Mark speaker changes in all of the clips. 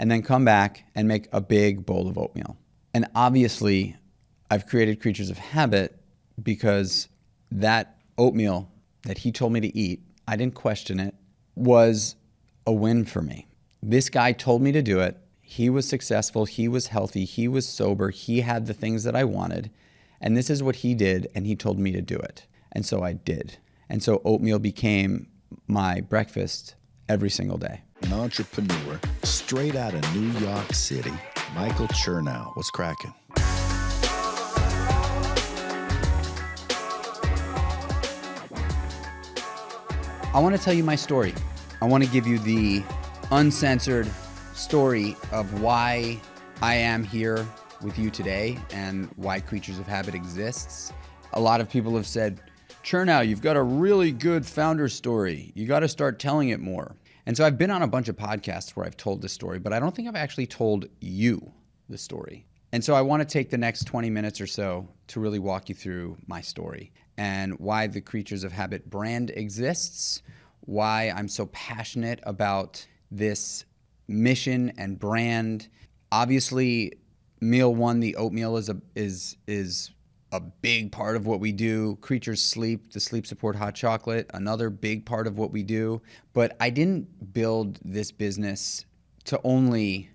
Speaker 1: and then come back and make a big bowl of oatmeal. And obviously, I've created Creatures of Habit because that oatmeal that he told me to eat, I didn't question it, was a win for me. This guy told me to do it. He was successful. He was healthy. He was sober. He had the things that I wanted. And this is what he did, and he told me to do it. And so I did. And so oatmeal became my breakfast every single day.
Speaker 2: An entrepreneur straight out of New York City, Michael Chernow was cracking.
Speaker 1: I want to tell you my story. I want to give you the uncensored story of why I am here with you today and why Creatures of Habit exists. A lot of people have said, Chernow, you've got a really good founder story. You got to start telling it more. And so I've been on a bunch of podcasts where I've told this story, but I don't think I've actually told you the story. And so I want to take the next 20 minutes or so to really walk you through my story and why the Creatures of Habit brand exists, why I'm so passionate about this mission and brand. Obviously, meal one, the oatmeal, is a big part of what we do. Creatures Sleep, the sleep support hot chocolate, another big part of what we do. But I didn't build this business to only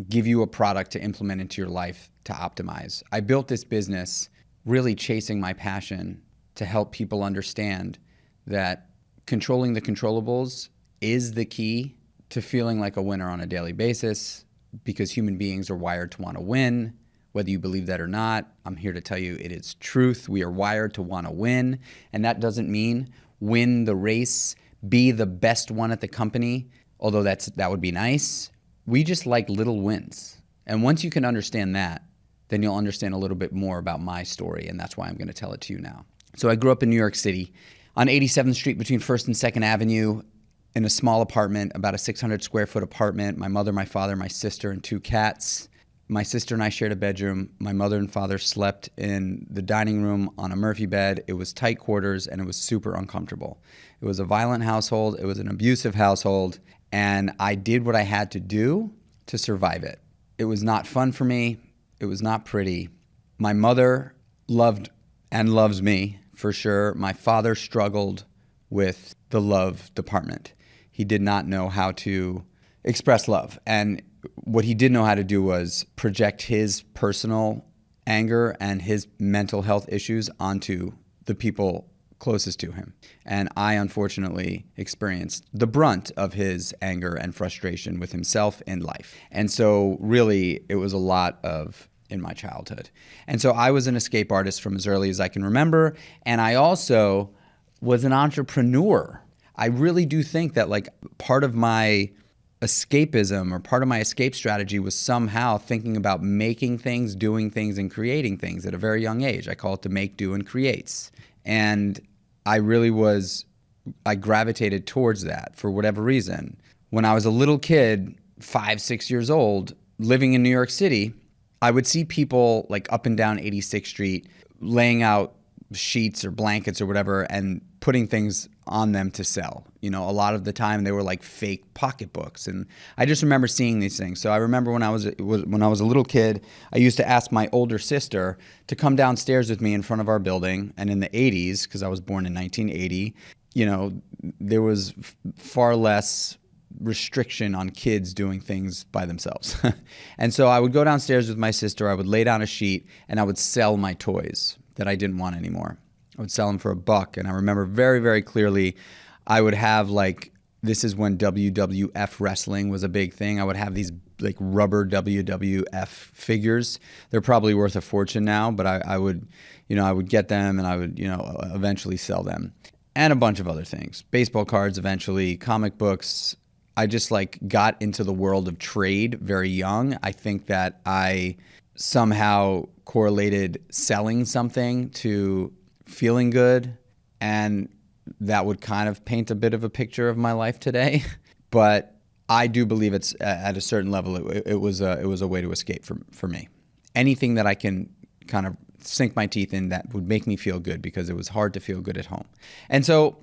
Speaker 1: give you a product to implement into your life to optimize. I built this business really chasing my passion to help people understand that controlling the controllables is the key to feeling like a winner on a daily basis, because human beings are wired to want to win. Whether you believe that or not, I'm here to tell you it is truth. We are wired to want to win. And that doesn't mean win the race, be the best one at the company, although that would be nice. We just like little wins. And once you can understand that, then you'll understand a little bit more about my story. And that's why I'm going to tell it to you now. So I grew up in New York City on 87th Street between 1st and 2nd Avenue in a small apartment, about a 600 square foot apartment. My mother, my father, my sister, and 2 cats. My sister and I shared a bedroom. My mother and father slept in the dining room on a Murphy bed. It was tight quarters, and it was super uncomfortable. It was a violent household. It was an abusive household, and I did what I had to do to survive it. It was not fun for me. It was not pretty. My mother loved and loves me, for sure. My father struggled with the love department. He did not know how to express love, and what he did know how to do was project his personal anger and his mental health issues onto the people closest to him. And I, unfortunately, experienced the brunt of his anger and frustration with himself in life. And so really, it was a lot of in my childhood. And so I was an escape artist from as early as I can remember. And I also was an entrepreneur. I really do think that like part of my escapism or part of my escape strategy was somehow thinking about making things, doing things, and creating things at a very young age. I call it the make, do, and creates. And I gravitated towards that for whatever reason. When I was a little kid, 5, 6 years old, living in New York City, I would see people like up and down 86th Street laying out sheets or blankets or whatever and putting things on them to sell. You know, a lot of the time they were like fake pocketbooks, and I just remember seeing these things. So I remember when I was a little kid, I used to ask my older sister to come downstairs with me in front of our building. And in the 80s, because I was born in 1980, you know, there was far less restriction on kids doing things by themselves. And so I would go downstairs with my sister, I would lay down a sheet, and I would sell my toys that I didn't want anymore. I would sell them for $1. And I remember very, very clearly, I would have like, this is when WWF wrestling was a big thing. I would have these like rubber WWF figures. They're probably worth a fortune now, but I would get them and I would, eventually sell them. And a bunch of other things. Baseball cards eventually, comic books. I just like got into the world of trade very young. I think that I somehow correlated selling something to feeling good, and that would kind of paint a bit of a picture of my life today. But I do believe it's at a certain level, it was a way to escape for me. Anything that I can kind of sink my teeth in that would make me feel good, because it was hard to feel good at home. And so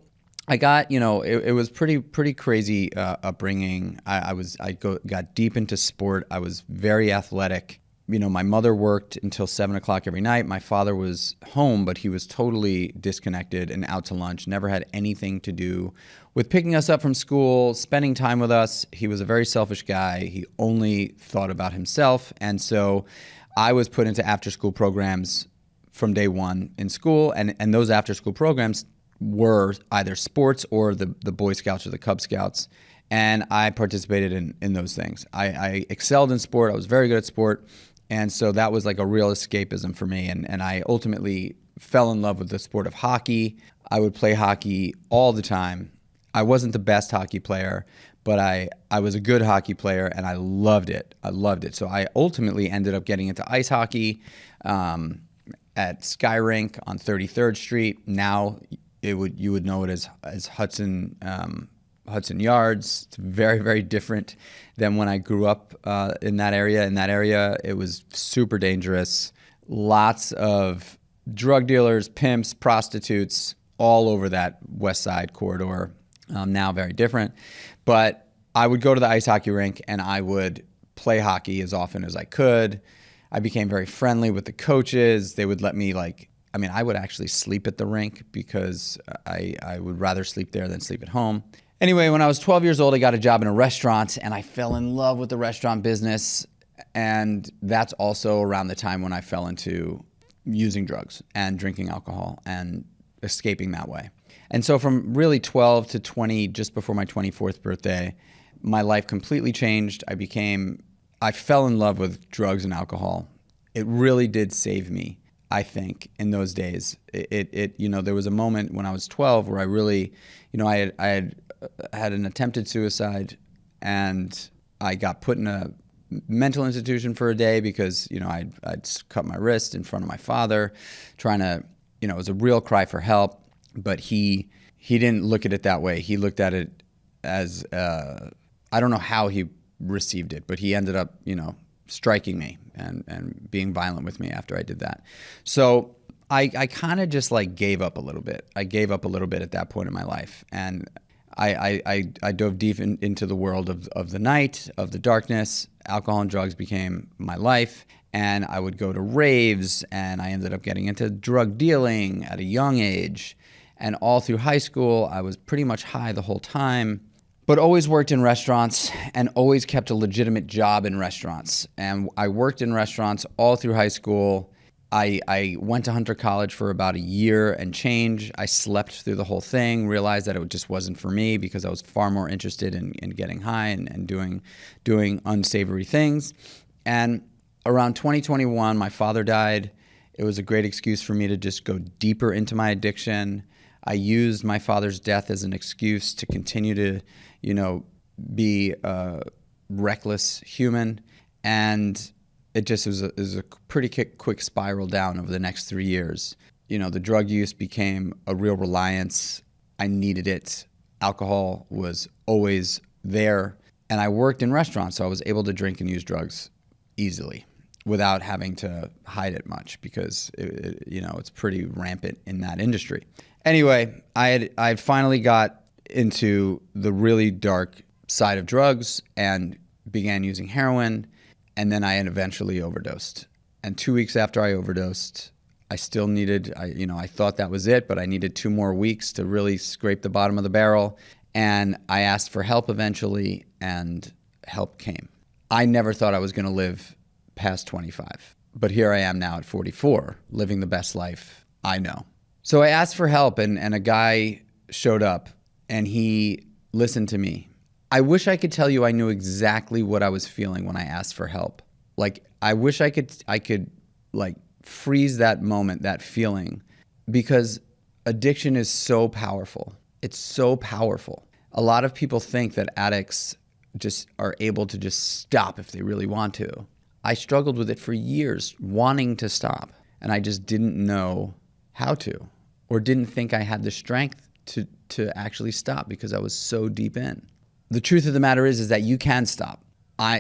Speaker 1: I got, it was pretty crazy upbringing. Got deep into sport. I was very athletic. My mother worked until 7 o'clock every night. My father was home, but he was totally disconnected and out to lunch, never had anything to do with picking us up from school, spending time with us. He was a very selfish guy. He only thought about himself. And so I was put into after-school programs from day one in school. And those after-school programs were either sports or the Boy Scouts or the Cub Scouts. And I participated in those things. I excelled in sport. I was very good at sport. And so that was like a real escapism for me. And I ultimately fell in love with the sport of hockey. I would play hockey all the time. I wasn't the best hockey player, but I was a good hockey player, and I loved it. So I ultimately ended up getting into ice hockey at Sky Rink on 33rd Street. Now you would know it as Hudson Yards. It's very, very different than when I grew up in that area. In that area, it was super dangerous. Lots of drug dealers, pimps, prostitutes all over that West Side corridor. Now very different. But I would go to the ice hockey rink and I would play hockey as often as I could. I became very friendly with the coaches. They would let me I would actually sleep at the rink because I would rather sleep there than sleep at home. Anyway, when I was 12 years old, I got a job in a restaurant, and I fell in love with the restaurant business. And that's also around the time when I fell into using drugs and drinking alcohol and escaping that way. And so from really 12 to 20, just before my 24th birthday, my life completely changed. I fell in love with drugs and alcohol. It really did save me, I think, in those days. There was a moment when I was 12 where I really, I had an attempted suicide, and I got put in a mental institution for a day because, I'd cut my wrist in front of my father, trying to, it was a real cry for help, but he didn't look at it that way. He looked at it as, I don't know how he received it, but he ended up, striking me and being violent with me after I did that. So I kind of just gave up a little bit. I gave up a little bit at that point in my life. And I dove deep into the world of the night, of the darkness. Alcohol and drugs became my life. And I would go to raves, and I ended up getting into drug dealing at a young age. And all through high school, I was pretty much high the whole time, but always worked in restaurants and always kept a legitimate job in restaurants. And I worked in restaurants all through high school. I went to Hunter College for about a year and change. I slept through the whole thing, realized that it just wasn't for me because I was far more interested in getting high and doing unsavory things. And around 2021, my father died. It was a great excuse for me to just go deeper into my addiction. I used my father's death as an excuse to continue to, be a reckless human. And it just was a pretty quick spiral down over the next 3 years. The drug use became a real reliance. I needed it. Alcohol was always there. And I worked in restaurants, so I was able to drink and use drugs easily without having to hide it much because, it's pretty rampant in that industry. Anyway, I finally got into the really dark side of drugs and began using heroin. And then I had eventually overdosed. And 2 weeks after I overdosed, I still needed, I thought that was it, but I needed 2 more weeks to really scrape the bottom of the barrel. And I asked for help eventually, and help came. I never thought I was going to live past 25. But here I am now at 44, living the best life I know. So I asked for help, and a guy showed up, and he listened to me. I wish I could tell you I knew exactly what I was feeling when I asked for help. I wish I could freeze that moment, that feeling, because addiction is so powerful. It's so powerful. A lot of people think that addicts just are able to just stop if they really want to. I struggled with it for years, wanting to stop, and I just didn't know how to, or didn't think I had the strength to actually stop because I was so deep in. The truth of the matter is that you can stop.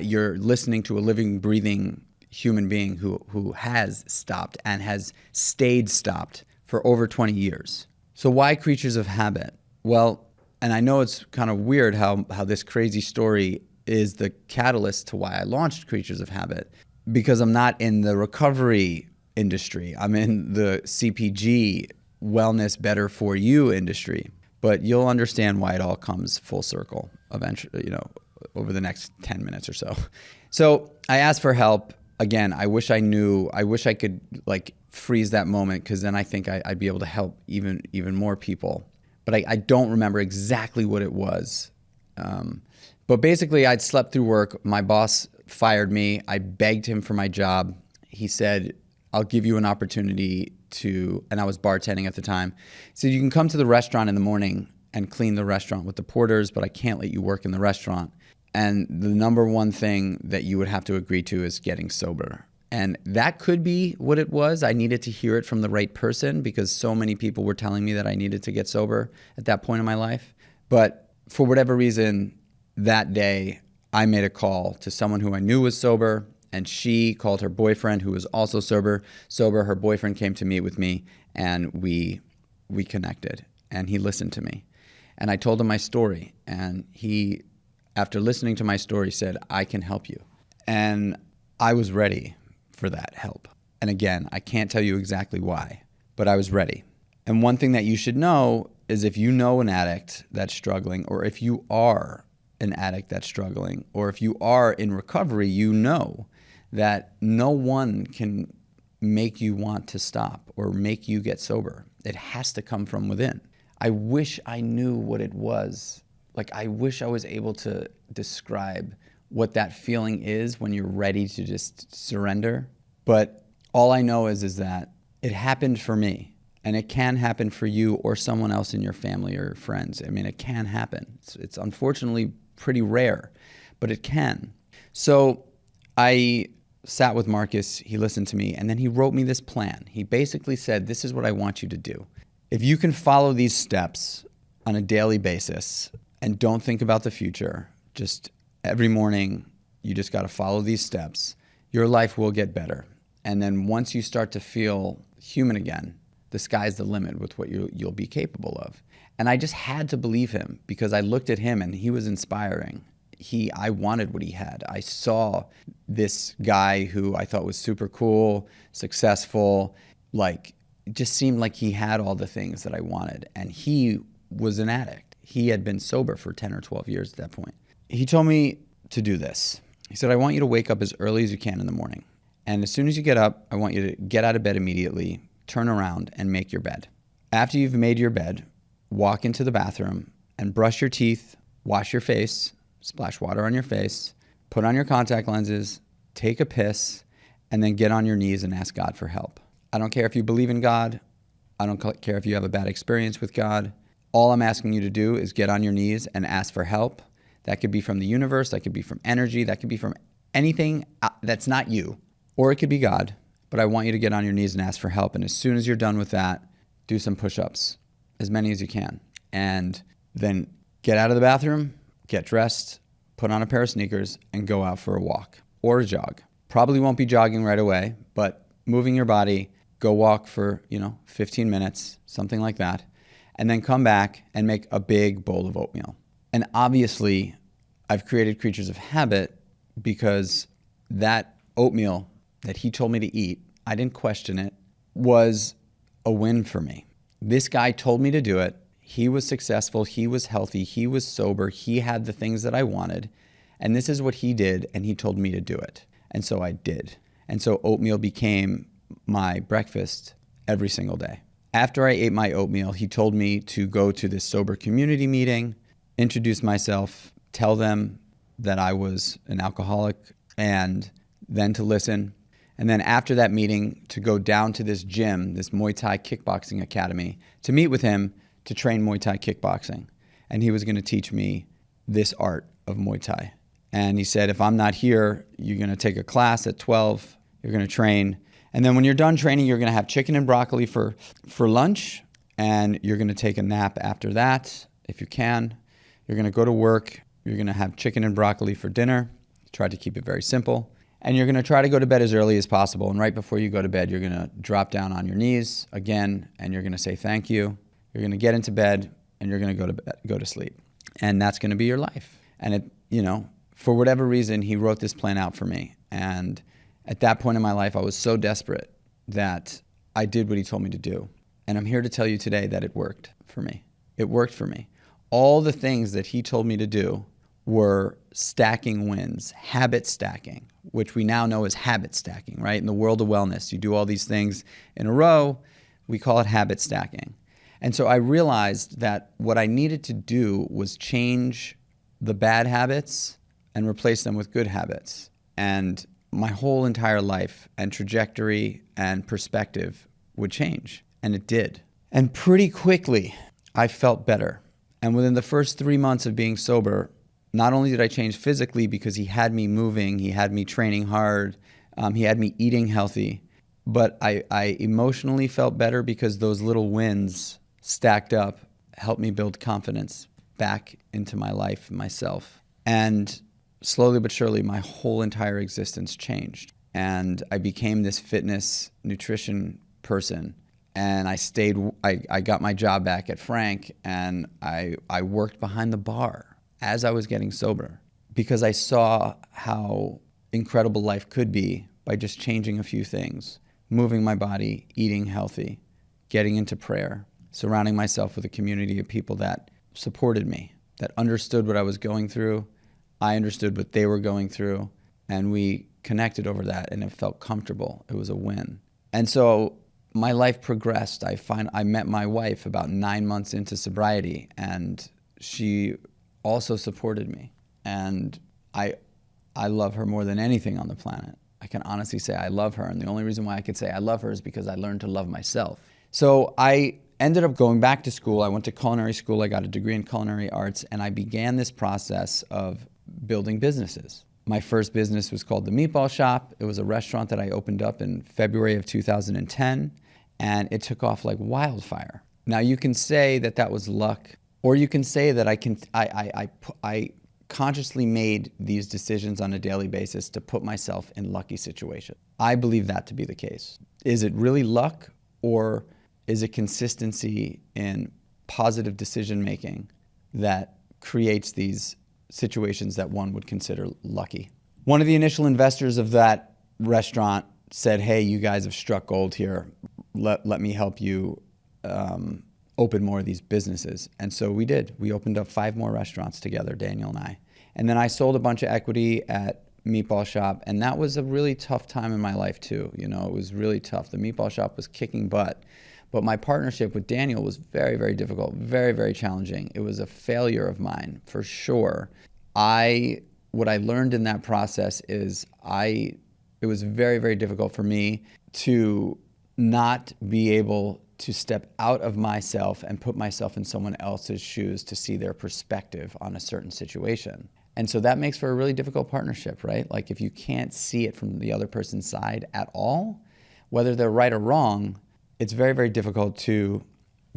Speaker 1: You're listening to a living, breathing human being who has stopped and has stayed stopped for over 20 years. So why Creatures of Habit? Well, And I know it's kind of weird how this crazy story is the catalyst to why I launched Creatures of Habit, because I'm not in the recovery industry. I'm in the CPG, wellness, better for you industry. But you'll understand why it all comes full circle eventually, over the next 10 minutes or so. So I asked for help. Again, I wish I could freeze that moment, because then I think I'd be able to help even more people. But I don't remember exactly what it was. But basically, I'd slept through work. My boss fired me. I begged him for my job. He said, I'll give you an opportunity and I was bartending at the time. He said, you can come to the restaurant in the morning and clean the restaurant with the porters, but I can't let you work in the restaurant. And the number one thing that you would have to agree to is getting sober. And that could be what it was. I needed to hear it from the right person, because so many people were telling me that I needed to get sober at that point in my life. But for whatever reason, that day, I made a call to someone who I knew was sober, and she called her boyfriend, who was also sober. Her boyfriend came to meet with me, and we connected, and he listened to me. And I told him my story, and he, after listening to my story, said, I can help you. And I was ready for that help. And again, I can't tell you exactly why, but I was ready. And one thing that you should know is, if you know an addict that's struggling, or if you are an addict that's struggling, or if you are in recovery, you know that no one can make you want to stop or make you get sober. It has to come from within. I wish I knew what it was. I wish I was able to describe what that feeling is when you're ready to just surrender. But all I know is that it happened for me, and it can happen for you or someone else in your family or friends. I mean, it can happen. It's unfortunately pretty rare, but it can. So I sat with Marcus, he listened to me, and then he wrote me this plan. He basically said, this is what I want you to do. If you can follow these steps on a daily basis and don't think about the future, just every morning, you just got to follow these steps, your life will get better. And then once you start to feel human again, the sky's the limit with what you'll be capable of. And I just had to believe him, because I looked at him and he was inspiring. I wanted what he had. I saw this guy who I thought was super cool, successful, it just seemed like he had all the things that I wanted. And he was an addict. He had been sober for 10 or 12 years at that point. He told me to do this. He said, I want you to wake up as early as you can in the morning. And as soon as you get up, I want you to get out of bed immediately, turn around and make your bed. After you've made your bed, walk into the bathroom and brush your teeth, wash your face, splash water on your face, put on your contact lenses, take a piss, and then get on your knees and ask God for help. I don't care if you believe in God. I don't care if you have a bad experience with God. All I'm asking you to do is get on your knees and ask for help. That could be from the universe. That could be from energy. That could be from anything that's not you. Or it could be God. But I want you to get on your knees and ask for help. And as soon as you're done with that, do some push-ups, as many as you can. And then get out of the bathroom, get dressed, put on a pair of sneakers, and go out for a walk or a jog. Probably won't be jogging right away, but moving your body, go walk for, 15 minutes, something like that, and then come back and make a big bowl of oatmeal. And obviously, I've created Creatures of Habit because that oatmeal that he told me to eat, I didn't question it, was a win for me. This guy told me to do it. He was successful. He was healthy. He was sober. He had the things that I wanted. And this is what he did, and he told me to do it. And so I did. And so oatmeal became my breakfast every single day. After I ate my oatmeal, he told me to go to this sober community meeting, introduce myself, tell them that I was an alcoholic, and then to listen. And then after that meeting, to go down to this gym, this Muay Thai kickboxing academy, to meet with him to train Muay Thai kickboxing. And he was going to teach me this art of Muay Thai. And he said, if I'm not here, you're going to take a class at 12, you're going to train. And then when you're done training, you're going to have chicken and broccoli for lunch, and you're going to take a nap after that, if you can. You're going to go to work. You're going to have chicken and broccoli for dinner. Try to keep it very simple. And you're going to try to go to bed as early as possible. And right before you go to bed, you're going to drop down on your knees again, and you're going to say thank you. You're going to get into bed, and you're going to go to sleep. And that's going to be your life. And for whatever reason, he wrote this plan out for me. And at that point in my life, I was so desperate that I did what he told me to do. And I'm here to tell you today that it worked for me. It worked for me. All the things that he told me to do were stacking wins, habit stacking, which we now know as habit stacking, right? In the world of wellness, you do all these things in a row. We call it habit stacking. And so I realized that what I needed to do was change the bad habits and replace them with good habits. And my whole entire life and trajectory and perspective would change. And it did. And pretty quickly, I felt better. And within the first 3 months of being sober, not only did I change physically because he had me moving, he had me training hard, he had me eating healthy, but I emotionally felt better because those little wins stacked up helped me build confidence back into my life and myself. And slowly but surely, my whole entire existence changed. And I became this fitness nutrition person. And I got my job back at Frank, and I worked behind the bar as I was getting sober because I saw how incredible life could be by just changing a few things, moving my body, eating healthy, getting into prayer, surrounding myself with a community of people that supported me, that understood what I was going through. I understood what they were going through, and we connected over that, and it felt comfortable. It was a win. And so my life progressed. I met my wife about 9 months into sobriety, and she also supported me. And I love her more than anything on the planet. I can honestly say I love her, and the only reason why I could say I love her is because I learned to love myself. So I ended up going back to school. I went to culinary school. I got a degree in culinary arts, and I began this process of building businesses. My first business was called The Meatball Shop. It was a restaurant that I opened up in February of 2010, and it took off like wildfire. Now you can say that that was luck, or you can say that I consciously made these decisions on a daily basis to put myself in lucky situations. I believe that to be the case. Is it really luck, or is it consistency in positive decision making that creates these situations that one would consider lucky? One of the initial investors of that restaurant said, "Hey, you guys have struck gold here. Let me help you open more of these businesses." And so we did. We opened up 5 more restaurants together, Daniel and I. And then I sold a bunch of equity at Meatball Shop, and that was a really tough time in my life too. It was really tough. The Meatball Shop was kicking butt, but my partnership with Daniel was very, very difficult, very, very challenging. It was a failure of mine, for sure. What I learned in that process is it was very, very difficult for me to not be able to step out of myself and put myself in someone else's shoes to see their perspective on a certain situation. And so that makes for a really difficult partnership, right? Like if you can't see it from the other person's side at all, whether they're right or wrong, it's very, very difficult to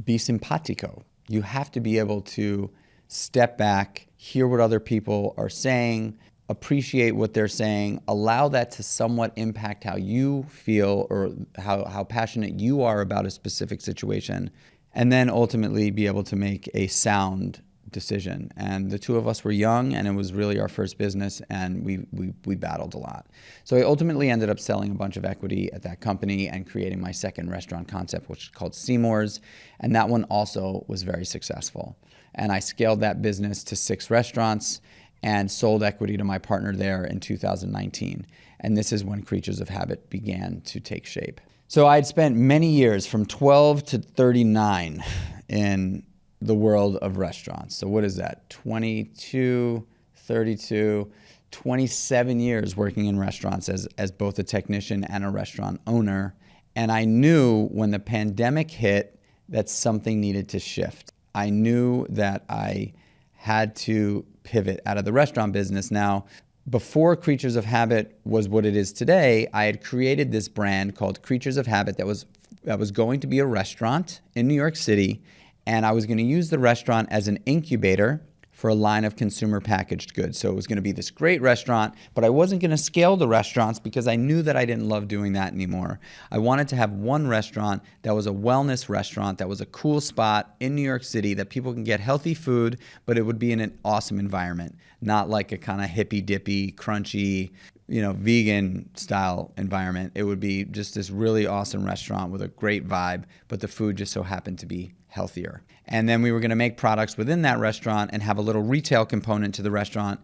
Speaker 1: be simpatico. You have to be able to step back, hear what other people are saying, appreciate what they're saying, allow that to somewhat impact how you feel or how passionate you are about a specific situation, and then ultimately be able to make a sound decision. And the two of us were young, and it was really our first business, and we battled a lot. So I ultimately ended up selling a bunch of equity at that company and creating my second restaurant concept, which is called Seymour's, and that one also was very successful. And I scaled that business to 6 restaurants and sold equity to my partner there in 2019. And this is when Creatures of Habit began to take shape. So I had spent many years from 12 to 39 in the world of restaurants. So what is that? 22, 32, 27 years working in restaurants as both a technician and a restaurant owner. And I knew when the pandemic hit that something needed to shift. I knew that I had to pivot out of the restaurant business. Now, before Creatures of Habit was what it is today, I had created this brand called Creatures of Habit that was going to be a restaurant in New York City, and I was going to use the restaurant as an incubator for a line of consumer packaged goods. So it was going to be this great restaurant, but I wasn't going to scale the restaurants because I knew that I didn't love doing that anymore. I wanted to have one restaurant that was a wellness restaurant, that was a cool spot in New York City that people can get healthy food, but it would be in an awesome environment, not like a kind of hippy dippy, crunchy, vegan style environment. It would be just this really awesome restaurant with a great vibe, but the food just so happened to be healthier. And then we were going to make products within that restaurant and have a little retail component to the restaurant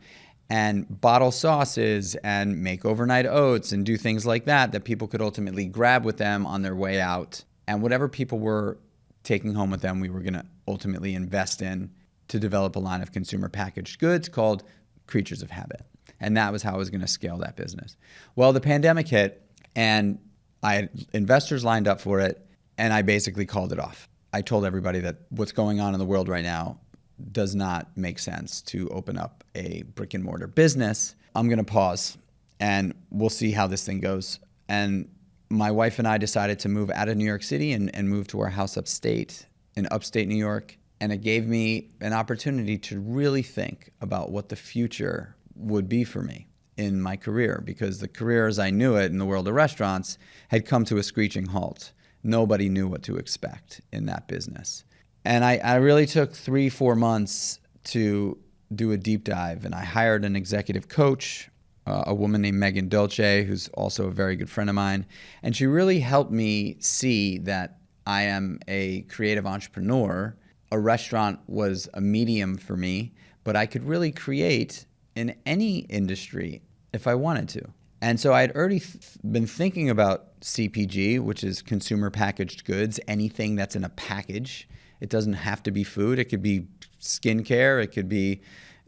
Speaker 1: and bottle sauces and make overnight oats and do things like that people could ultimately grab with them on their way out. And whatever people were taking home with them, we were going to ultimately invest in to develop a line of consumer packaged goods called Kreatures of Habit. And that was how I was going to scale that business. Well, the pandemic hit and I had investors lined up for it, and I basically called it off. I told everybody that what's going on in the world right now does not make sense to open up a brick and mortar business. I'm going to pause and we'll see how this thing goes. And my wife and I decided to move out of New York City and move to our house in upstate New York. And it gave me an opportunity to really think about what the future would be for me in my career, because the career as I knew it in the world of restaurants had come to a screeching halt. Nobody knew what to expect in that business. And I really took 3-4 months to do a deep dive, and I hired an executive coach, a woman named Megan Dolce, who's also a very good friend of mine. And she really helped me see that I am a creative entrepreneur. A restaurant was a medium for me, but I could really create in any industry if I wanted to. And so I had already been thinking about CPG, which is consumer packaged goods, anything that's in a package. It doesn't have to be food. It could be skincare. It could be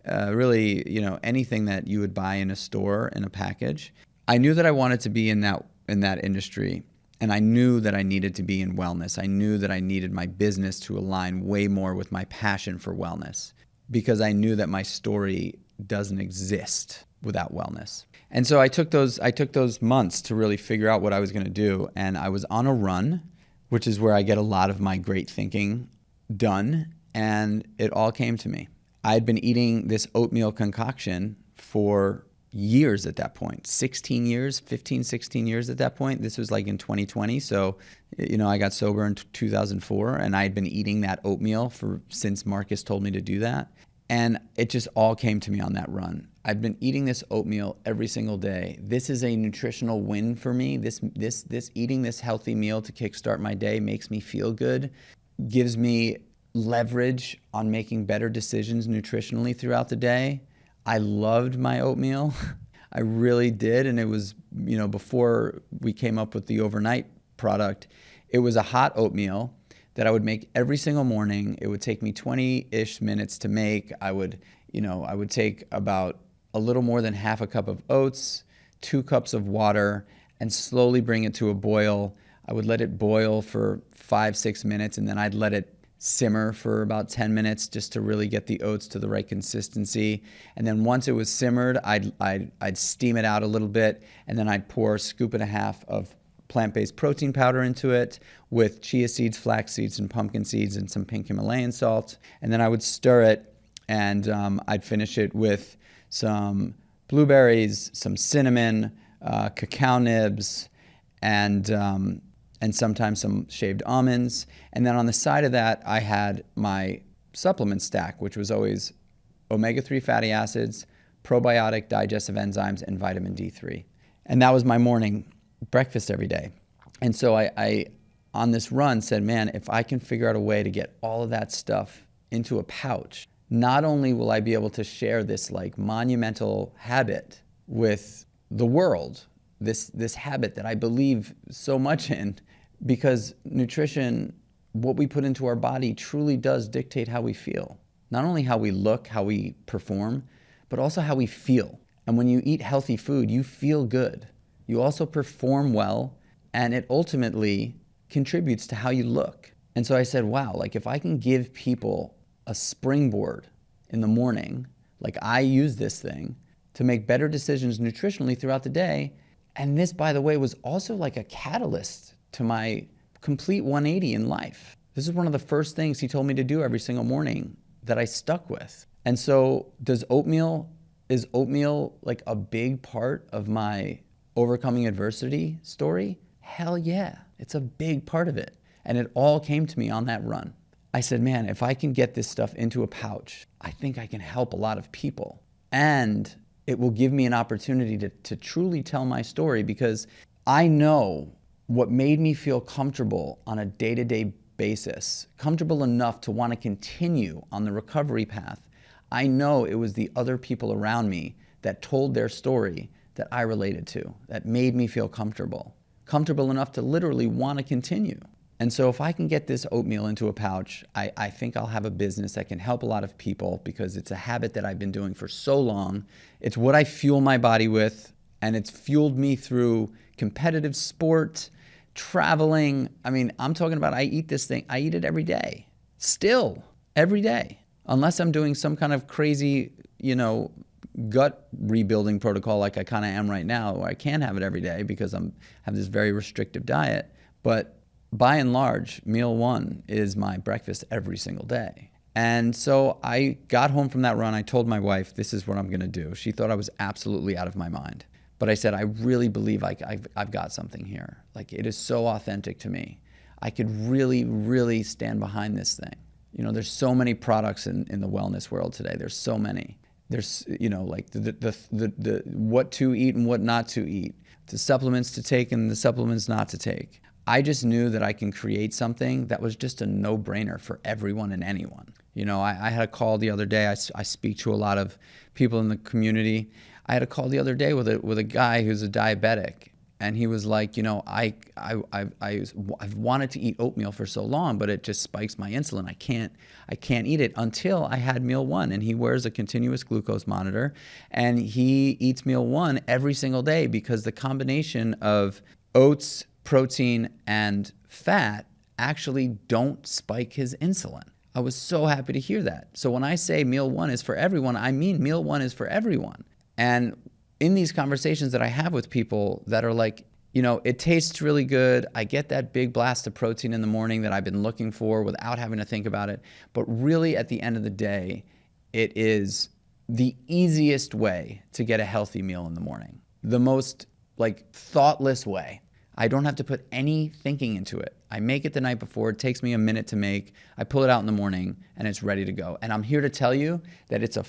Speaker 1: really, anything that you would buy in a store in a package. I knew that I wanted to be in that industry, and I knew that I needed to be in wellness. I knew that I needed my business to align way more with my passion for wellness, because I knew that my story doesn't exist without wellness. And so I took those months to really figure out what I was going to do. And I was on a run, which is where I get a lot of my great thinking done. And it all came to me. I had been eating this oatmeal concoction for years at that point, 16 years at that point. This was like in 2020. So, I got sober in 2004, and I had been eating that oatmeal since Marcus told me to do that. And it just all came to me on that run. I've been eating this oatmeal every single day. This is a nutritional win for me. This eating this healthy meal to kickstart my day makes me feel good, gives me leverage on making better decisions nutritionally throughout the day. I loved my oatmeal. I really did. And it was, before we came up with the overnight product, it was a hot oatmeal that I would make every single morning. It would take me 20-ish minutes to make. I would take about a little more than half a cup of oats, 2 cups of water, and slowly bring it to a boil. I would let it boil for 5-6 minutes, and then I'd let it simmer for about 10 minutes just to really get the oats to the right consistency. And then once it was simmered, I'd steam it out a little bit, and then I'd pour a scoop and a half of plant-based protein powder into it with chia seeds, flax seeds, and pumpkin seeds, and some pink Himalayan salt. And then I would stir it, and I'd finish it with some blueberries, some cinnamon, cacao nibs, and sometimes some shaved almonds. And then on the side of that, I had my supplement stack, which was always omega-3 fatty acids, probiotic digestive enzymes, and vitamin D3. And that was my morning breakfast every day. And so I on this run said, man, if I can figure out a way to get all of that stuff into a pouch, not only will I be able to share this like monumental habit with the world, this habit that I believe so much in, because nutrition, what we put into our body truly does dictate how we feel. Not only how we look, how we perform, but also how we feel. And when you eat healthy food, you feel good. You also perform well, and it ultimately contributes to how you look. And so I said, wow, like if I can give people a springboard in the morning, like I use this thing to make better decisions nutritionally throughout the day. And this, by the way, was also like a catalyst to my complete 180 in life. This is one of the first things he told me to do every single morning that I stuck with. And so is oatmeal like a big part of my overcoming adversity story? Hell yeah, it's a big part of it. And it all came to me on that run. I said, man, if I can get this stuff into a pouch, I think I can help a lot of people. And it will give me an opportunity to truly tell my story, because I know what made me feel comfortable on a day-to-day basis, comfortable enough to want to continue on the recovery path. I know it was the other people around me that told their story that I related to, that made me feel comfortable enough to literally want to continue. And so if I can get this oatmeal into a pouch, I think I'll have a business that can help a lot of people, because it's a habit that I've been doing for so long. It's what I fuel my body with, and it's fueled me through competitive sport, traveling. I mean, I'm talking about, I eat this thing, I eat it every day. Still, every day. Unless I'm doing some kind of crazy, gut rebuilding protocol like I kind of am right now, where I can't have it every day because I have this very restrictive diet. But by and large, meal one is my breakfast every single day. And so I got home from that run. I told my wife, this is what I'm going to do. She thought I was absolutely out of my mind. But I said, I really believe I've got something here. Like, it is so authentic to me. I could really, really stand behind this thing. There's so many products in the wellness world today. There's so many. There's, like the what to eat and what not to eat, the supplements to take and the supplements not to take. I just knew that I can create something that was just a no-brainer for everyone and anyone. I had a call the other day. I speak to a lot of people in the community. I had a call the other day with a guy who's a diabetic, and he was like, I've wanted to eat oatmeal for so long, but it just spikes my insulin. I can't eat it until I had meal one. And he wears a continuous glucose monitor, and he eats meal one every single day, because the combination of oats, protein, and fat actually don't spike his insulin. I was so happy to hear that. So when I say meal one is for everyone, I mean meal one is for everyone. And in these conversations that I have with people that are like, it tastes really good. I get that big blast of protein in the morning that I've been looking for without having to think about it. But really, at the end of the day, it is the easiest way to get a healthy meal in the morning. The most thoughtless way. I don't have to put any thinking into it. I make it the night before. It takes me a minute to make. I pull it out in the morning, and it's ready to go. And I'm here to tell you that it's a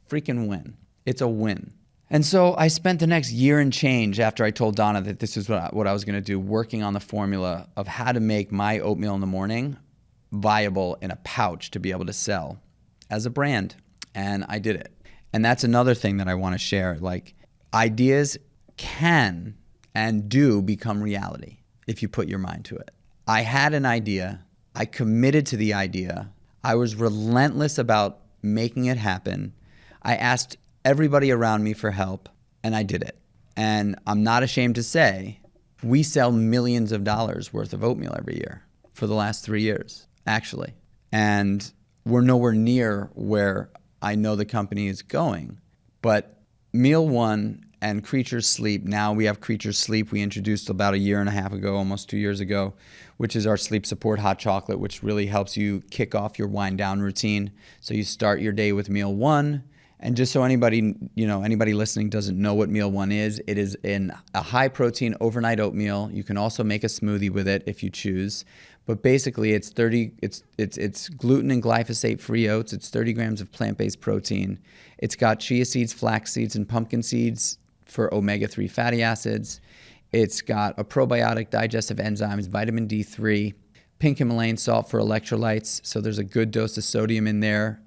Speaker 1: freaking win. It's a win. And so I spent the next year and change after I told Donna that this is what I was going to do, working on the formula of how to make my oatmeal in the morning viable in a pouch to be able to sell as a brand. And I did it. And that's another thing that I want to share. Ideas can and do become reality if you put your mind to it. I had an idea. I committed to the idea. I was relentless about making it happen. I asked everybody around me for help, and I did it. And I'm not ashamed to say, we sell millions of dollars worth of oatmeal every year for the last 3 years, actually. And we're nowhere near where I know the company is going. But meal one and Creatures Sleep, now we have Creatures Sleep. We introduced about a year and a half ago, almost 2 years ago, which is our sleep support hot chocolate, which really helps you kick off your wind down routine. So you start your day with meal one. And just so anybody listening doesn't know what meal one is, it is in a high protein overnight oatmeal. You can also make a smoothie with it if you choose. But basically it's gluten and glyphosate free oats. It's 30 grams of plant-based protein. It's got chia seeds, flax seeds, and pumpkin seeds for omega-3 fatty acids. It's got a probiotic, digestive enzymes, vitamin D3, pink Himalayan salt for electrolytes. So there's a good dose of sodium in there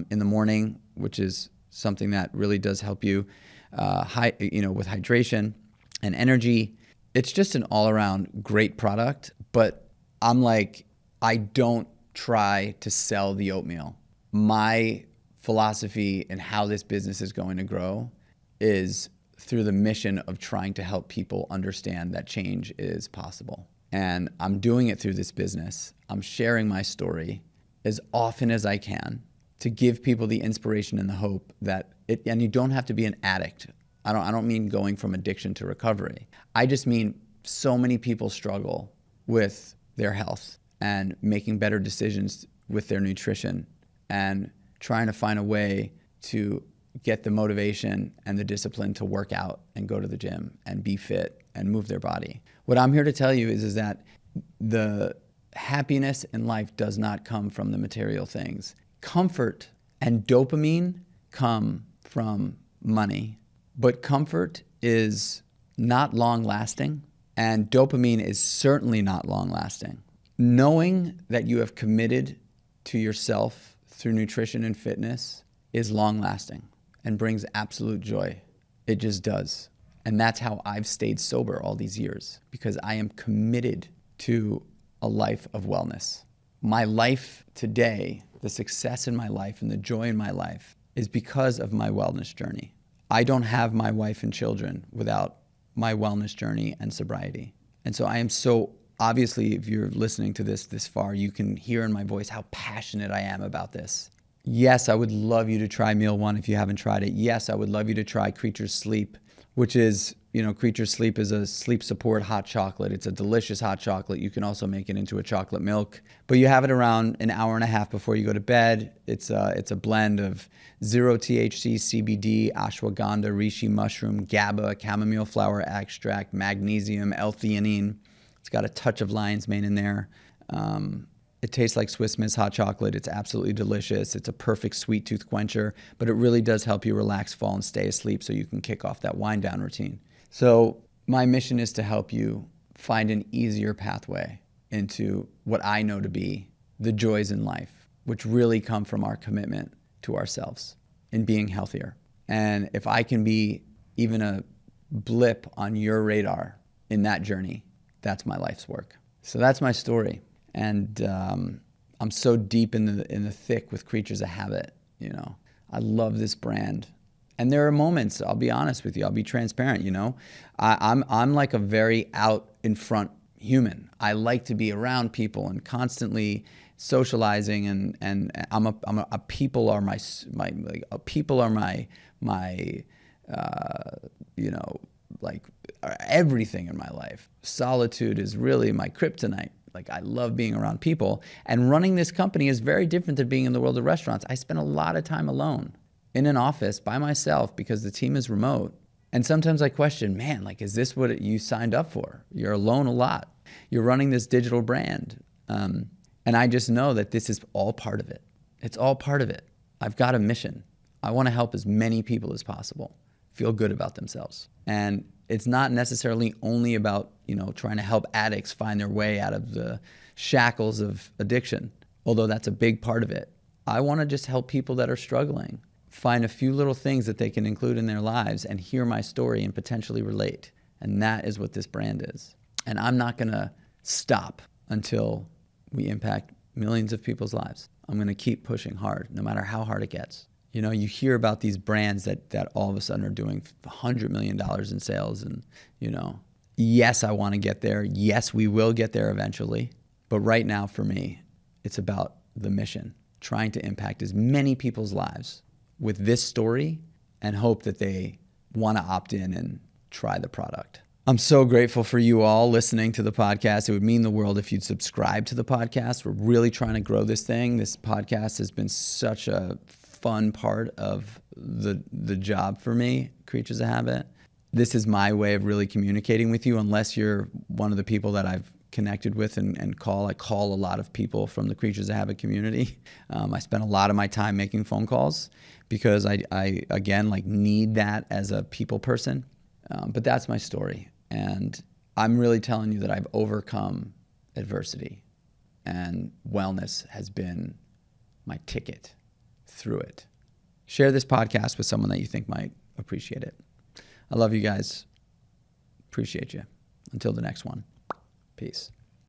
Speaker 1: in the morning, which is something that really does help you with hydration and energy. It's just an all-around great product, but I'm like, I don't try to sell the oatmeal. My philosophy and how this business is going to grow is through the mission of trying to help people understand that change is possible. And I'm doing it through this business. I'm sharing my story as often as I can to give people the inspiration and the hope that and you don't have to be an addict. I don't mean going from addiction to recovery. I just mean so many people struggle with their health and making better decisions with their nutrition and trying to find a way to get the motivation and the discipline to work out and go to the gym and be fit and move their body. What I'm here to tell you is that the happiness in life does not come from the material things. Comfort and dopamine come from money, but comfort is not long lasting, and dopamine is certainly not long lasting. Knowing that you have committed to yourself through nutrition and fitness is long lasting and brings absolute joy. It just does. And that's how I've stayed sober all these years, because I am committed to a life of wellness. My life today, the success in my life and the joy in my life is because of my wellness journey. I don't have my wife and children without my wellness journey and sobriety. And so I am so, obviously, if you're listening to this far, you can hear in my voice how passionate I am about this. Yes, I would love you to try Meal One if you haven't tried it. Yes, I would love you to try Kreatures Sleep, which is, Kreatures Sleep is a sleep support hot chocolate. It's a delicious hot chocolate. You can also make it into a chocolate milk, but you have it around an hour and a half before you go to bed. It's a blend of 0 THC, CBD, ashwagandha, reishi mushroom, GABA, chamomile flower extract, magnesium, L-theanine. It's got a touch of lion's mane in there. It tastes like Swiss Miss hot chocolate. It's absolutely delicious. It's a perfect sweet tooth quencher, but it really does help you relax, fall, and stay asleep so you can kick off that wind down routine. So my mission is to help you find an easier pathway into what I know to be the joys in life, which really come from our commitment to ourselves and being healthier. And if I can be even a blip on your radar in that journey, that's my life's work. So that's my story. And I'm so deep in the thick with Creatures of Habit. I love this brand. And there are moments, I'll be honest with you, I'll be transparent, I'm like a very out in front human. I like to be around people and constantly socializing, and people are my everything in my life. Solitude is really my kryptonite. Like, I love being around people, and running this company is very different than being in the world of restaurants. I spend a lot of time alone in an office by myself because the team is remote. And sometimes I question, man, is this what you signed up for? You're alone a lot. You're running this digital brand. And I just know that this is all part of it. It's all part of it. I've got a mission. I want to help as many people as possible feel good about themselves. And it's not necessarily only about, trying to help addicts find their way out of the shackles of addiction, although that's a big part of it. I want to just help people that are struggling find a few little things that they can include in their lives and hear my story and potentially relate. And that is what this brand is. And I'm not going to stop until we impact millions of people's lives. I'm going to keep pushing hard, no matter how hard it gets. You hear about these brands that all of a sudden are doing $100 million in sales. And, yes, I want to get there. Yes, we will get there eventually. But right now, for me, it's about the mission, trying to impact as many people's lives with this story and hope that they want to opt in and try the product. I'm so grateful for you all listening to the podcast. It would mean the world if you'd subscribe to the podcast. We're really trying to grow this thing. This podcast has been such a fun part of the job for me, Creatures of Habit. This is my way of really communicating with you, unless you're one of the people that I've connected with and call. I call a lot of people from the Creatures of Habit community. I spend a lot of my time making phone calls because I again, need that as a people person. But that's my story. And I'm really telling you that I've overcome adversity, and wellness has been my ticket through it. Share this podcast with someone that you think might appreciate it. I love you guys. Appreciate you. Until the next one. Peace.